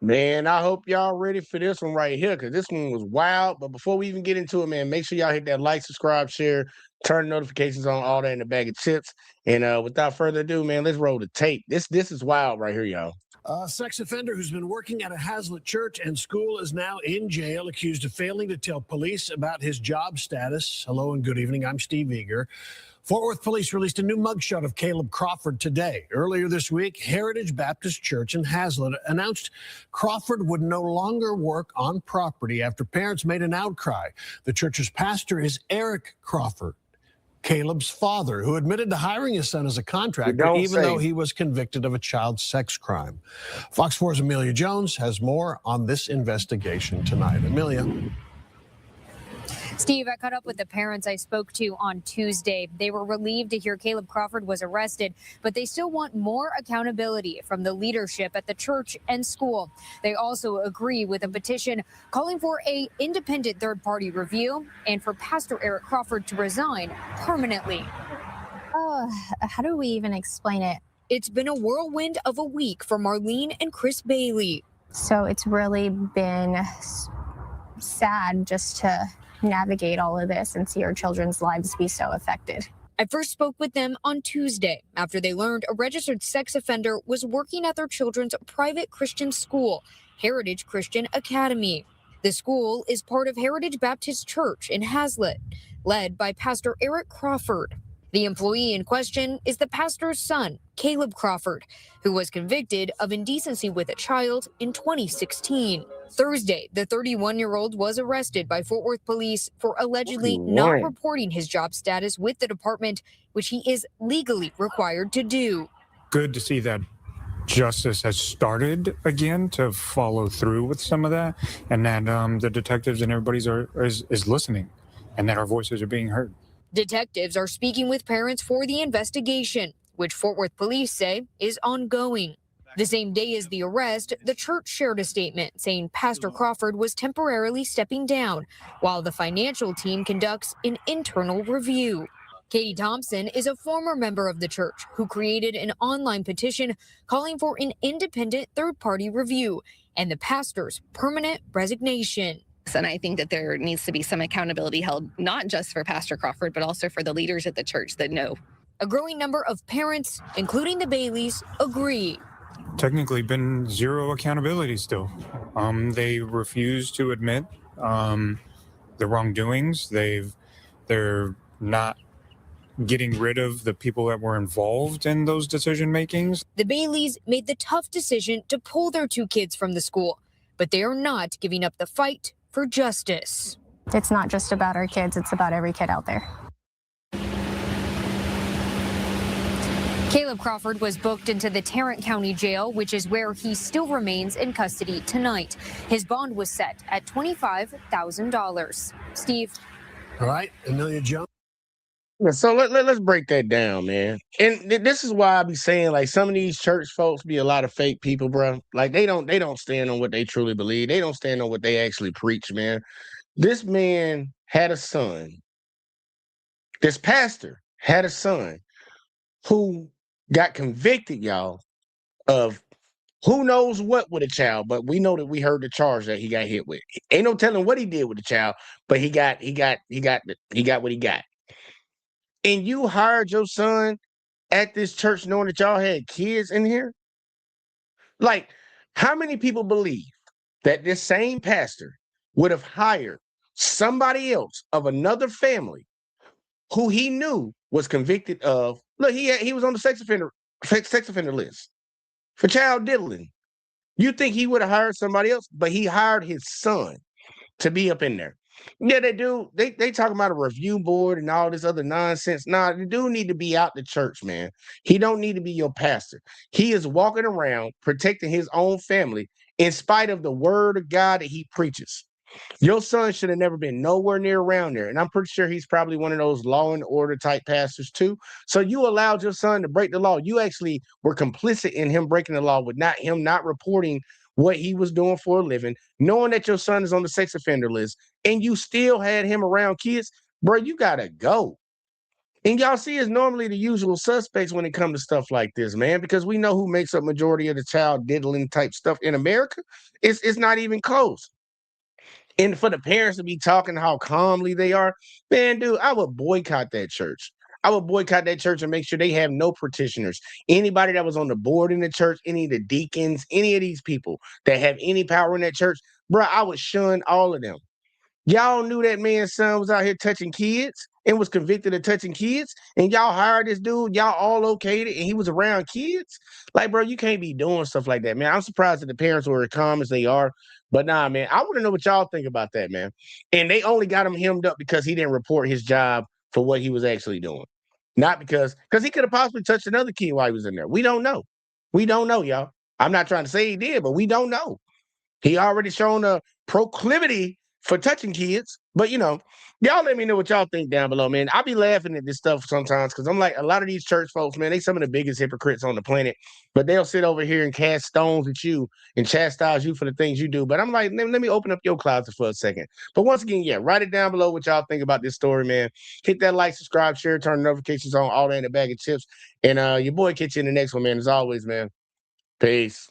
Man, I hope y'all ready for this one right here because this one was wild. But before we even get into it, man, make sure y'all hit that like, subscribe, share, turn notifications on, all that in the bag of chips. And without further ado, man, let's roll the tape. This is wild right here, y'all. A sex offender who's been working at a Hazlitt church and school is now in jail, accused of failing to tell police about his job status. Hello and good evening. I'm Steve Eager. Fort Worth police released a new mugshot of Caleb Crawford today. Earlier this week, Heritage Baptist Church in Hazlitt announced Crawford would no longer work on property after parents made an outcry. The church's pastor is Eric Crawford, Caleb's father, who admitted to hiring his son as a contractor, even though he was convicted of a child sex crime. Fox 4's Amelia Jones has more on this investigation tonight. Amelia. Steve, I caught up with the parents I spoke to on Tuesday. They were relieved to hear Caleb Crawford was arrested, but they still want more accountability from the leadership at the church and school. They also agree with a petition calling for an independent third-party review and for Pastor Eric Crawford to resign permanently. How do we even explain it? It's been a whirlwind of a week for Marlene and Chris Bailey. So it's really been sad just to navigate all of this and see our children's lives be so affected. I first spoke with them on Tuesday after they learned a registered sex offender was working at their children's private Christian school, Heritage Christian Academy. The school is part of Heritage Baptist Church in Hazlitt, led by Pastor Eric Crawford. The employee in question is the pastor's son, Caleb Crawford, who was convicted of indecency with a child in 2016. Thursday, the 31-year-old was arrested by Fort Worth police for allegedly not reporting his job status with the department, which he is legally required to do. Good to see that justice has started again to follow through with some of that, and that the detectives and everybody is listening, and that our voices are being heard. Detectives are speaking with parents for the investigation, which Fort Worth police say is ongoing. The same day as the arrest, the church shared a statement saying Pastor Crawford was temporarily stepping down while the financial team conducts an internal review. Katie Thompson is a former member of the church who created an online petition calling for an independent third-party review and the pastor's permanent resignation. And I think that there needs to be some accountability held, not just for Pastor Crawford, but also for the leaders at the church that know. A growing number of parents, including the Baileys, agree. Technically been zero accountability still. They refuse to admit the wrongdoings. They're not getting rid of the people that were involved in those decision makings. The Baileys made the tough decision to pull their two kids from the school, but they are not giving up the fight for justice. It's not just about our kids, it's about every kid out there. Caleb Crawford was booked into the Tarrant County Jail, which is where he still remains in custody tonight. His bond was set at $25,000. Steve. All right, Amelia Jones. Yeah, so let's break that down, man. And this is why I be saying, like, some of these church folks be a lot of fake people, bro. Like, they don't stand on what they truly believe. They don't stand on what they actually preach, man. This man had a son. This pastor had a son who got convicted, y'all, of who knows what with a child, but we know that we heard the charge that he got hit with. Ain't no telling what he did with the child, but he got what he got. And you hired your son at this church knowing that y'all had kids in here? Like, how many people believe that this same pastor would have hired somebody else of another family who he knew was convicted of? Look, he was on the sex offender list for child diddling. You think he would have hired somebody else, but he hired his son to be up in there. Yeah, they do. They talking about a review board and all this other nonsense. Nah, the dude need to be out the church, man. He don't need to be your pastor. He is walking around protecting his own family in spite of the word of God that he preaches. Your son should have never been nowhere near around there. And I'm pretty sure he's probably one of those law and order type pastors too. So you allowed your son to break the law. You actually were complicit in him breaking the law with him not reporting what he was doing for a living, knowing that your son is on the sex offender list, and you still had him around kids. Bro, you gotta go. And y'all see, it's normally the usual suspects when it comes to stuff like this, man, because we know who makes up majority of the child diddling type stuff in America. It's not even close. And for the parents to be talking how calmly they are, man, dude, I would boycott that church. I would boycott that church and make sure they have no petitioners. Anybody that was on the board in the church, any of the deacons, any of these people that have any power in that church, bro, I would shun all of them. Y'all knew that man's son was out here touching kids and was convicted of touching kids, and y'all hired this dude, y'all all okayed it, and he was around kids. Like, bro, you can't be doing stuff like that, man. I'm surprised that the parents were as calm as they are. But nah, man, I want to know what y'all think about that, man. And they only got him hemmed up because he didn't report his job for what he was actually doing. Not because he could have possibly touched another kid while he was in there. We don't know. We don't know, y'all. I'm not trying to say he did, but we don't know. He already shown a proclivity for touching kids. But y'all let me know what y'all think down below, man. I be laughing at this stuff sometimes because I'm like, a lot of these church folks, man, they some of the biggest hypocrites on the planet. But they'll sit over here and cast stones at you and chastise you for the things you do. But I'm like, let me open up your closet for a second. But once again, yeah, write it down below what y'all think about this story, man. Hit that like, subscribe, share, turn notifications on, all that in a bag of chips. And your boy catch you in the next one, man. As always, man. Peace.